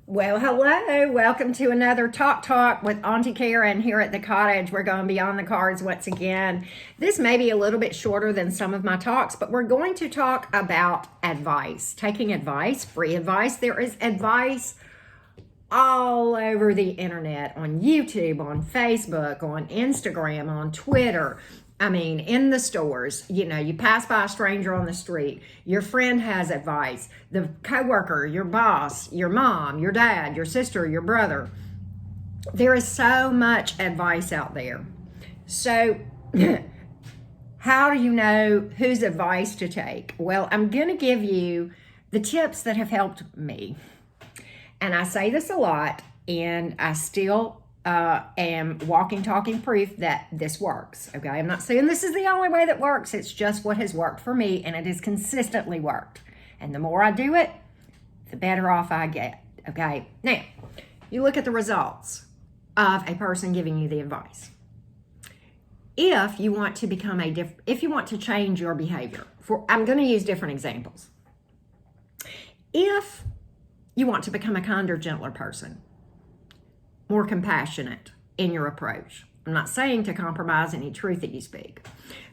Well, hello. Welcome to another Talk with Auntie Karen here at the cottage. We're going beyond the cards once again. This may be a little bit shorter than some of my talks, but we're going to talk about advice, taking advice, free advice. There is advice all over the internet, on YouTube, on Facebook, on Instagram, on Twitter. I mean, in the stores, you pass by a stranger on the street, your friend has advice, the coworker, your boss, your mom, your dad, your sister, your brother. There is so much advice out there. So how do you know whose advice to take? Well, I'm going to give you the tips that have helped me. And I say this a lot, and I still am walking, talking proof that this works, okay? I'm not saying this is the only way that works. It's just what has worked for me, and it has consistently worked. And the more I do it, the better off I get, okay? Now, you look at the results of a person giving you the advice. If you want to become if you want to change your behavior, I'm going to use different examples. If you want to become a kinder, gentler person, more compassionate in your approach. I'm not saying to compromise any truth that you speak,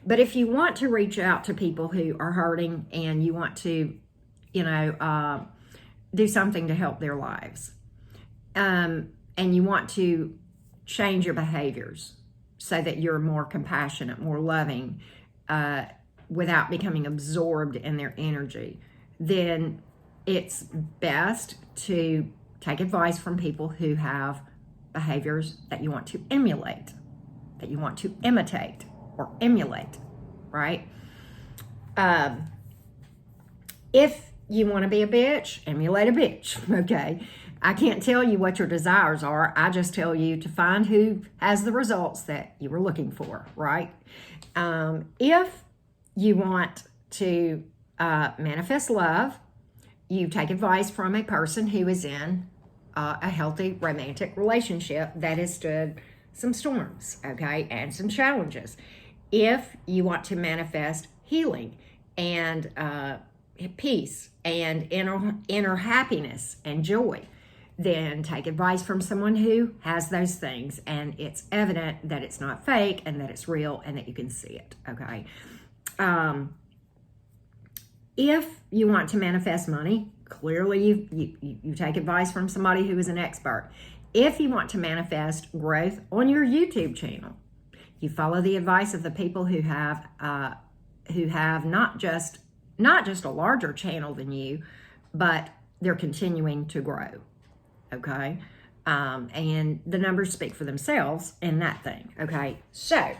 but if you want to reach out to people who are hurting and you want to, do something to help their lives, and you want to change your behaviors so that you're more compassionate, more loving, without becoming absorbed in their energy, then it's best to take advice from people who have behaviors that you want to emulate, that you want to imitate or emulate, right? If you want to be a bitch, emulate a bitch, okay? I can't tell you what your desires are. I just tell you to find who has the results that you were looking for, right? If you want to manifest love, you take advice from a person who is in a healthy romantic relationship that has stood some storms, okay, and some challenges. If you want to manifest healing and peace and inner happiness and joy, then take advice from someone who has those things and it's evident that it's not fake and that it's real and that you can see it, okay? If you want to manifest money, clearly you take advice from somebody who is an expert. If you want to manifest growth on your YouTube channel, you follow the advice of the people who have not just a larger channel than you, but they're continuing to grow, okay? And the numbers speak for themselves in that thing, okay? So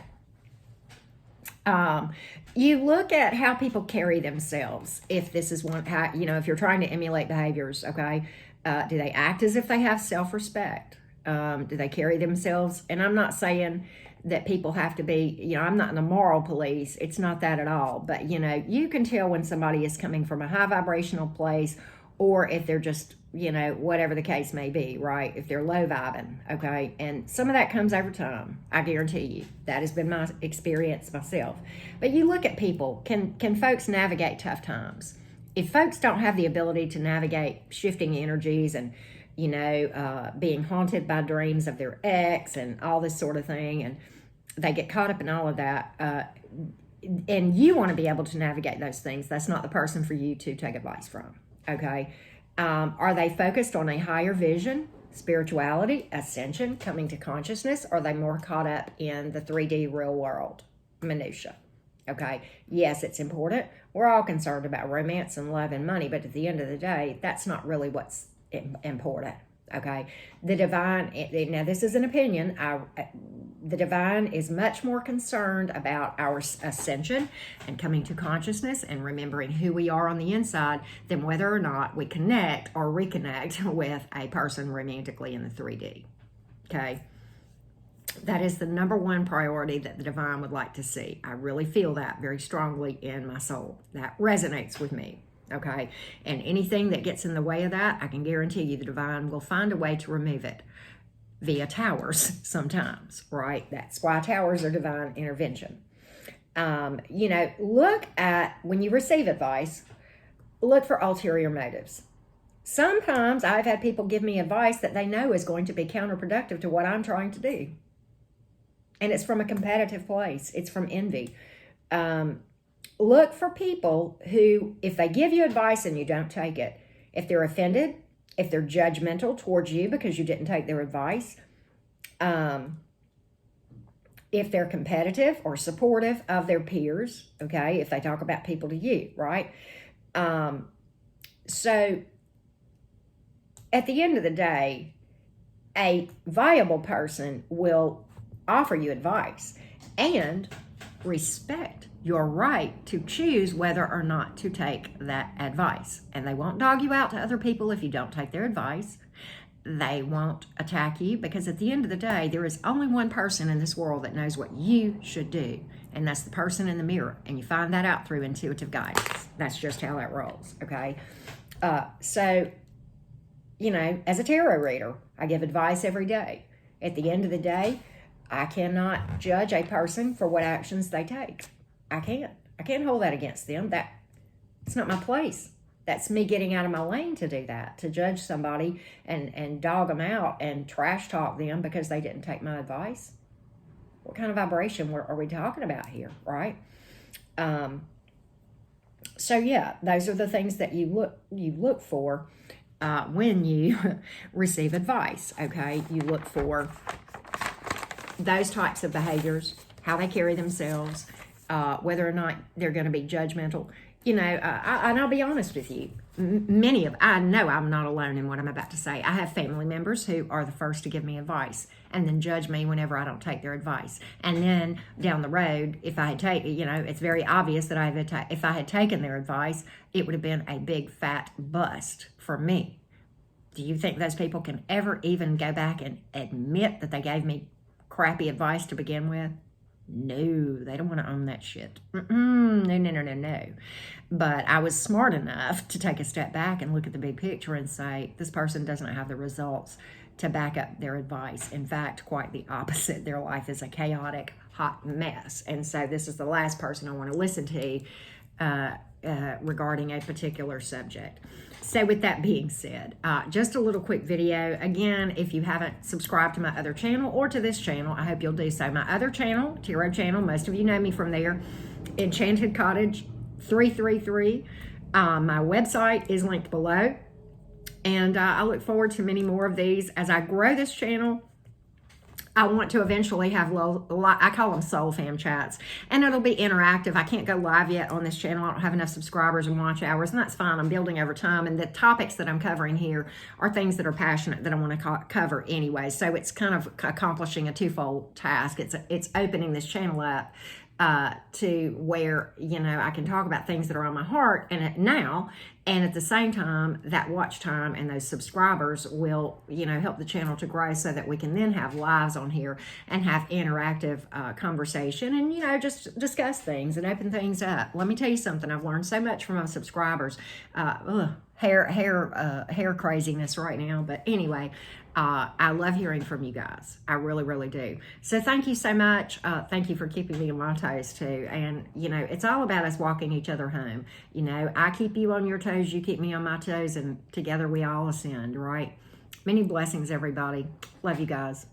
you look at how people carry themselves. If this is if you're trying to emulate behaviors, okay, do they act as if they have self-respect? Do they carry themselves? And I'm not saying that people have to be, I'm not in the moral police. It's not that at all. But, you can tell when somebody is coming from a high vibrational place or if they're just, whatever the case may be, right? If they're low vibing, okay? And some of that comes over time. I guarantee you. That has been my experience myself. But you look at people, can folks navigate tough times? If folks don't have the ability to navigate shifting energies and, being haunted by dreams of their ex and all this sort of thing, and they get caught up in all of that, and you want to be able to navigate those things, that's not the person for you to take advice from, okay? Are they focused on a higher vision, spirituality, ascension, coming to consciousness? Or are they more caught up in the 3D real world minutia? Okay, yes, it's important. We're all concerned about romance and love and money, but at the end of the day, that's not really what's important. Okay, the divine, now this is an opinion, the divine is much more concerned about our ascension and coming to consciousness and remembering who we are on the inside than whether or not we connect or reconnect with a person romantically in the 3D. Okay, that is the number one priority that the divine would like to see. I really feel that very strongly in my soul. That resonates with me. Okay, and anything that gets in the way of that, I can guarantee you the divine will find a way to remove it via towers sometimes, right? That's why towers are divine intervention. Look at, when you receive advice, look for ulterior motives. Sometimes I've had people give me advice that they know is going to be counterproductive to what I'm trying to do. And it's from a competitive place. It's from envy. Look for people who, if they give you advice and you don't take it, if they're offended, if they're judgmental towards you because you didn't take their advice, if they're competitive or supportive of their peers, okay, if they talk about people to you, right? So at the end of the day, a viable person will offer you advice and respect your right to choose whether or not to take that advice. And they won't dog you out to other people if you don't take their advice. They won't attack you, because at the end of the day, there is only one person in this world that knows what you should do, and that's the person in the mirror. And you find that out through intuitive guidance. That's just how that rolls, okay? So, you know, as a tarot reader, I give advice every day. At the end of the day, I cannot judge a person for what actions they take. I can't hold that against them. It's not my place. That's me getting out of my lane to do that, to judge somebody and dog them out and trash talk them because they didn't take my advice. What kind of vibration are we talking about here, right? So yeah, those are the things that you look for when you receive advice, okay? You look for those types of behaviors, how they carry themselves, whether or not they're going to be judgmental. You know, and I'll be honest with you, I know I'm not alone in what I'm about to say. I have family members who are the first to give me advice and then judge me whenever I don't take their advice. And then down the road, if I had it's very obvious that if I had taken their advice, it would have been a big fat bust for me. Do you think those people can ever even go back and admit that they gave me crappy advice to begin with? No, they don't want to own that shit. No. But I was smart enough to take a step back and look at the big picture and say, this person doesn't have the results to back up their advice. In fact, quite the opposite. Their life is a chaotic, hot mess. And so this is the last person I want to listen to regarding a particular subject. So with that being said, just a little quick video. Again, if you haven't subscribed to my other channel or to this channel, I hope you'll do so. My other channel, tarot channel, most of you know me from there, Enchanted Cottage 333. My website is linked below. And I look forward to many more of these. As I grow this channel, I want to eventually have, I call them soul fam chats, and it'll be interactive. I can't go live yet on this channel. I don't have enough subscribers and watch hours, and that's fine. I'm building over time, and the topics that I'm covering here are things that are passionate that I want to cover anyway. So it's kind of accomplishing a twofold task. It's opening this channel up to where, you know, I can talk about things that are on my heart and at the same time, that watch time and those subscribers will, you know, help the channel to grow so that we can then have lives on here and have interactive conversation and, you know, just discuss things and open things up. Let me tell you something. I've learned so much from my subscribers. Hair craziness right now. But anyway, I love hearing from you guys. I really, really do. So thank you so much. Thank you for keeping me on my toes too. And, you know, it's all about us walking each other home. You know, I keep you on your toes, you keep me on my toes, and together we all ascend, right? Many blessings, everybody. Love you guys.